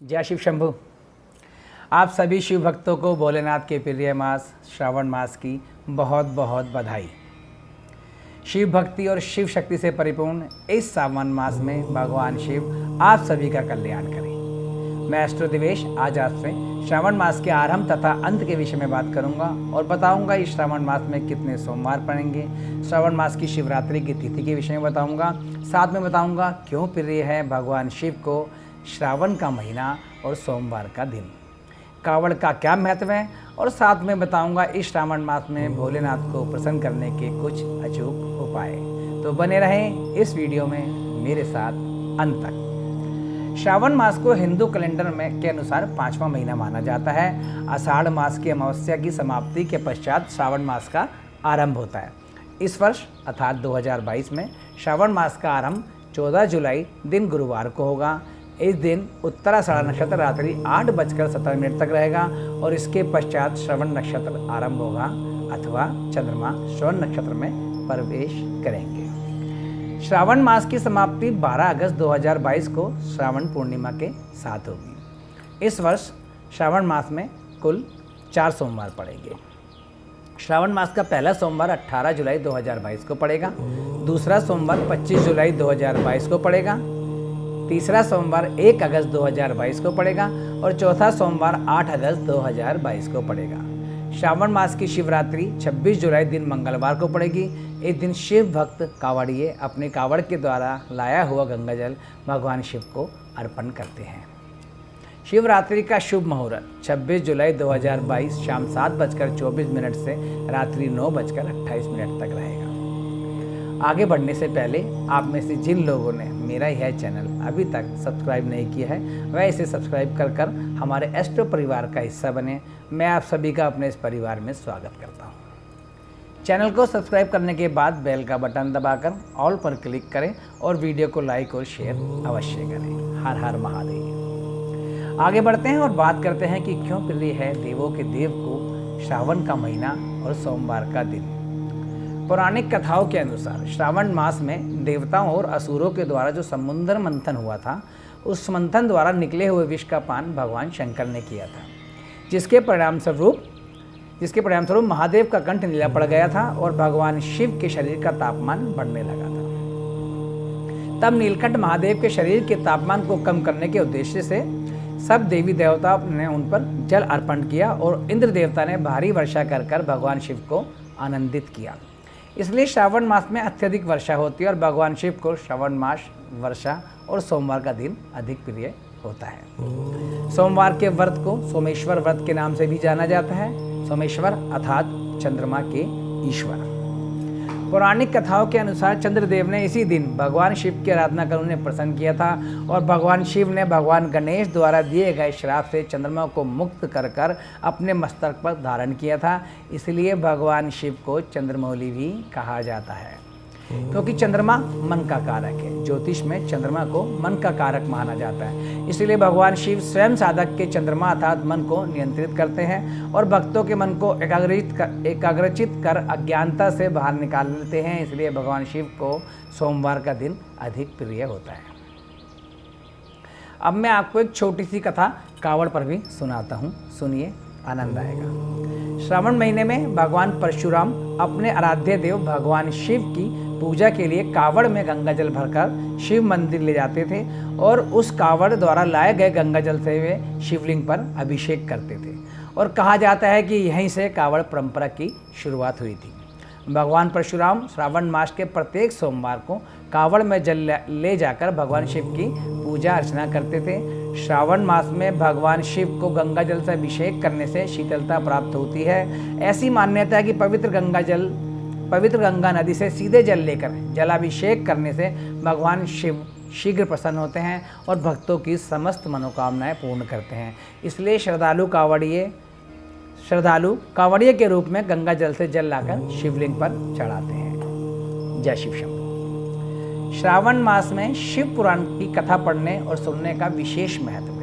जय शिव शंभु। आप सभी शिव भक्तों को भोलेनाथ के प्रिय मास श्रावण मास की बहुत बहुत बधाई। शिव भक्ति और शिव शक्ति से परिपूर्ण इस सावन मास में भगवान शिव आप सभी का कल्याण करें। मैं एस्ट्रो दिवेश आज आपसे श्रावण मास के आरंभ तथा अंत के विषय में बात करूंगा और बताऊंगा इस श्रावण मास में कितने सोमवार पड़ेंगे। श्रावण मास की शिवरात्रि की तिथि के विषय में बताऊंगा। साथ में बताऊंगा क्यों प्रिय है भगवान शिव को श्रावण का महीना और सोमवार का दिन, कावड़ का क्या महत्व है, और साथ में बताऊंगा इस श्रावण मास में भोलेनाथ को प्रसन्न करने के कुछ अचूक उपाय। तो बने रहें इस वीडियो में मेरे साथ अंत तक। श्रावण मास को हिंदू कैलेंडर में के अनुसार 5वां महीना माना जाता है। आषाढ़ मास की अमावस्या की समाप्ति के पश्चात श्रावण मास का आरंभ होता है। इस वर्ष अर्थात 2022 में श्रावण मास का आरंभ 14 जुलाई दिन गुरुवार को होगा। इस दिन उत्तराषाढ़ नक्षत्र रात्रि 8:17 तक रहेगा और इसके पश्चात श्रवण नक्षत्र आरंभ होगा अथवा चंद्रमा श्रवण नक्षत्र में प्रवेश करेंगे। श्रावण मास की समाप्ति 12 अगस्त 2022 को श्रावण पूर्णिमा के साथ होगी। इस वर्ष श्रावण मास में कुल 4 सोमवार पड़ेंगे। श्रावण मास का पहला सोमवार 18 जुलाई 2022 को पड़ेगा, दूसरा सोमवार 25 जुलाई 2022 को पड़ेगा, तीसरा सोमवार 1 अगस्त 2022 को पड़ेगा और चौथा सोमवार 8 अगस्त 2022 को पड़ेगा। श्रावण मास की शिवरात्रि 26 जुलाई दिन मंगलवार को पड़ेगी। इस दिन शिव भक्त कावड़िए अपने कावड़ के द्वारा लाया हुआ गंगाजल भगवान शिव को अर्पण करते हैं। शिवरात्रि का शुभ मुहूर्त 26 जुलाई 2022 शाम 7:24 से रात्रि 9:28 तक रहेगा। आगे बढ़ने से पहले आप में से जिन लोगों ने मेरा यह चैनल अभी तक सब्सक्राइब नहीं किया है वह इसे सब्सक्राइब कर हमारे एस्ट्रो परिवार का हिस्सा बने। मैं आप सभी का अपने इस परिवार में स्वागत करता हूं। चैनल को सब्सक्राइब करने के बाद बेल का बटन दबाकर ऑल पर क्लिक करें और वीडियो को लाइक और शेयर अवश्य करें। हर हर महादेव। आगे बढ़ते हैं और बात करते हैं कि क्यों प्रिय है देवों के देव को श्रावण का महीना और सोमवार का दिन। पौराणिक कथाओं के अनुसार श्रावण मास में देवताओं और असुरों के द्वारा जो समुद्र मंथन हुआ था, उस मंथन द्वारा निकले हुए विष का पान भगवान शंकर ने किया था, जिसके परिणाम स्वरूप महादेव का कंठ नीला पड़ गया था और भगवान शिव के शरीर का तापमान बढ़ने लगा था। तब नीलकंठ महादेव के शरीर के तापमान को कम करने के उद्देश्य से सब देवी देवता ने उन पर जल अर्पण किया और इंद्र देवता ने भारी वर्षा कर भगवान शिव को आनंदित किया। इसलिए श्रावण मास में अत्यधिक वर्षा होती है और भगवान शिव को श्रावण मास, वर्षा और सोमवार का दिन अधिक प्रिय होता है। सोमवार के व्रत को सोमेश्वर व्रत के नाम से भी जाना जाता है। सोमेश्वर अर्थात चंद्रमा के ईश्वर। पौराणिक कथाओं के अनुसार चंद्रदेव ने इसी दिन भगवान शिव की आराधना कर उन्हें प्रसन्न किया था और भगवान शिव ने भगवान गणेश द्वारा दिए गए श्राप से चंद्रमा को मुक्त कर अपने मस्तक पर धारण किया था। इसलिए भगवान शिव को चंद्रमौली भी कहा जाता है, क्योंकि चंद्रमा मन का कारक है। ज्योतिष में चंद्रमा को मन का कारक माना जाता है। इसलिए भगवान शिव स्वयं साधक के चंद्रमा अर्थात मन को नियंत्रित करते हैं और भक्तों के मन को एकाग्रचित कर अज्ञानता से बाहर निकाल लेते हैं। इसलिए भगवान शिव को सोमवार का दिन अधिक प्रिय होता है। अब मैं आपको एक छोटी सी कथा कावड़ पर भी सुनाता हूँ, सुनिए, आनंद आएगा। श्रावण महीने में भगवान परशुराम अपने आराध्य देव भगवान शिव की पूजा के लिए कावड़ में गंगाजल भरकर शिव मंदिर ले जाते थे और उस कावड़ द्वारा लाए गए गंगाजल से वे शिवलिंग पर अभिषेक करते थे और कहा जाता है कि यहीं से कावड़ परंपरा की शुरुआत हुई थी। भगवान परशुराम श्रावण मास के प्रत्येक सोमवार को कावड़ में जल ले जाकर भगवान शिव की पूजा अर्चना करते थे। श्रावण मास में भगवान शिव को गंगा जल से अभिषेक करने से शीतलता प्राप्त होती है। ऐसी मान्यता है कि पवित्र गंगा नदी से सीधे जल लेकर जलाभिषेक करने से भगवान शिव शीघ्र प्रसन्न होते हैं और भक्तों की समस्त मनोकामनाएं पूर्ण करते हैं। इसलिए श्रद्धालु कावड़िए के रूप में गंगा जल से जल लाकर शिवलिंग पर चढ़ाते हैं। जय शिव शंभु। श्रावण मास में शिव पुराण की कथा पढ़ने और सुनने का विशेष महत्व है।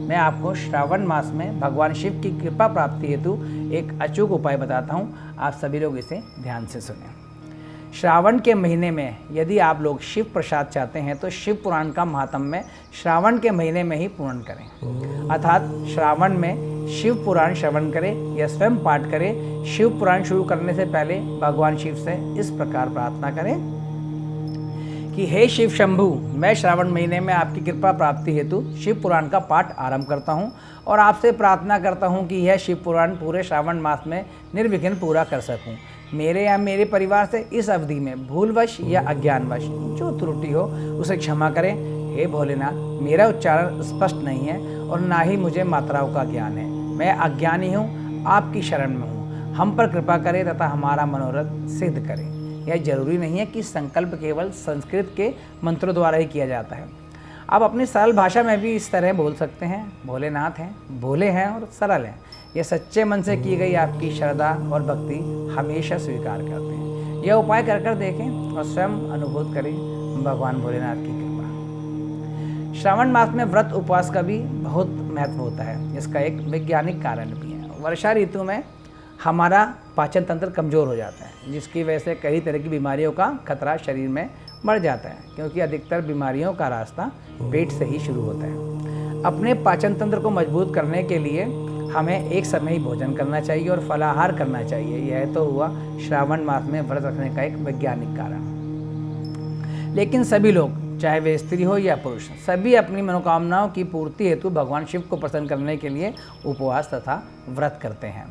मैं आपको श्रावण मास में भगवान शिव की कृपा प्राप्ति हेतु एक अचूक उपाय बताता हूँ। आप सभी लोग इसे ध्यान से सुनें। श्रावण के महीने में यदि आप लोग शिव प्रसाद चाहते हैं तो शिव पुराण का महात्म्य श्रावण के महीने में ही पूर्ण करें। अर्थात श्रावण में शिव पुराण श्रवण करें या स्वयं पाठ करें। शिव पुराण शुरू करने से पहले भगवान शिव से इस प्रकार प्रार्थना करें कि हे शिव शंभु, मैं श्रावण महीने में आपकी कृपा प्राप्ति हेतु शिव पुराण का पाठ आरंभ करता हूँ और आपसे प्रार्थना करता हूँ कि यह शिव पुराण पूरे श्रावण मास में निर्विघ्न पूरा कर सकूँ। मेरे या मेरे परिवार से इस अवधि में भूलवश या अज्ञानवश जो त्रुटि हो उसे क्षमा करें। हे भोलेनाथ, मेरा उच्चारण स्पष्ट नहीं है और ना ही मुझे मात्राओं का ज्ञान है। मैं अज्ञानी हूँ, आपकी शरण में हूँ। हम पर कृपा करें तथा हमारा मनोरथ सिद्ध करें। यह जरूरी नहीं है कि संकल्प केवल संस्कृत के मंत्रों द्वारा ही किया जाता है। आप अपनी सरल भाषा में भी इस तरह बोल सकते हैं, भोलेनाथ हैं, भोले हैं और सरल हैं। यह सच्चे मन से की गई आपकी श्रद्धा और भक्ति हमेशा स्वीकार करते हैं। यह उपाय कर देखें और स्वयं अनुभूत करें भगवान भोलेनाथ की कृपा। श्रावण मास में व्रत उपवास का भी बहुत महत्व होता है। इसका एक वैज्ञानिक कारण भी है। वर्षा ऋतु में हमारा पाचन तंत्र कमज़ोर हो जाता है, जिसकी वजह से कई तरह की बीमारियों का खतरा शरीर में बढ़ जाता है, क्योंकि अधिकतर बीमारियों का रास्ता पेट से ही शुरू होता है। अपने पाचन तंत्र को मजबूत करने के लिए हमें एक समय ही भोजन करना चाहिए और फलाहार करना चाहिए। यह तो हुआ श्रावण मास में व्रत रखने का एक वैज्ञानिक कारण। लेकिन सभी लोग, चाहे वे स्त्री हो या पुरुष, सभी अपनी मनोकामनाओं की पूर्ति हेतु भगवान शिव को प्रसन्न करने के लिए उपवास तथा व्रत करते हैं।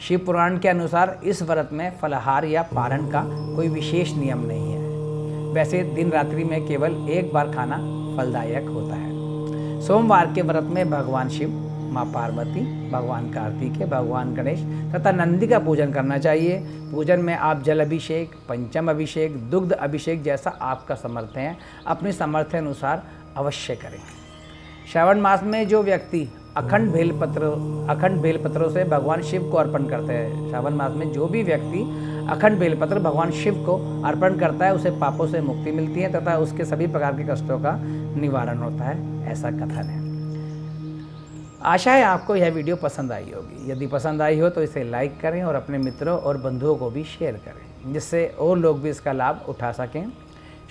शिव पुराण के अनुसार इस व्रत में फलाहार या पारण का कोई विशेष नियम नहीं है। वैसे दिन रात्रि में केवल एक बार खाना फलदायक होता है। सोमवार के व्रत में भगवान शिव, माँ पार्वती, भगवान कार्तिकेय, भगवान गणेश तथा नंदी का पूजन करना चाहिए। पूजन में आप जल अभिषेक, पंचम अभिषेक, दुग्ध अभिषेक जैसा आपका सामर्थ्य है अपनी सामर्थ्य अनुसार अवश्य करें। श्रावण मास में जो व्यक्ति अखंड बेलपत्रों से भगवान शिव को अर्पण करते हैं, श्रावण मास में जो भी व्यक्ति अखंड बेलपत्र भगवान शिव को अर्पण करता है, उसे पापों से मुक्ति मिलती है तथा उसके सभी प्रकार के कष्टों का निवारण होता है, ऐसा कथन है। आशा है आपको यह वीडियो पसंद आई होगी। यदि पसंद आई हो तो इसे लाइक करें और अपने मित्रों और बंधुओं को भी शेयर करें, जिससे और लोग भी इसका लाभ उठा सकें।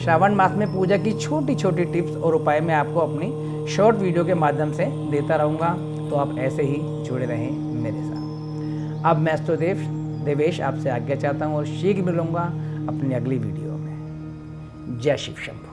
श्रावण मास में पूजा की छोटी छोटी टिप्स और उपाय मैं आपको अपनी शॉर्ट वीडियो के माध्यम से देता रहूँगा, तो आप ऐसे ही जुड़े रहें मेरे साथ। अब मैं देवेश आपसे आज्ञा चाहता हूँ और शीघ्र मिलूँगा अपनी अगली वीडियो में। जय शिव शंभू।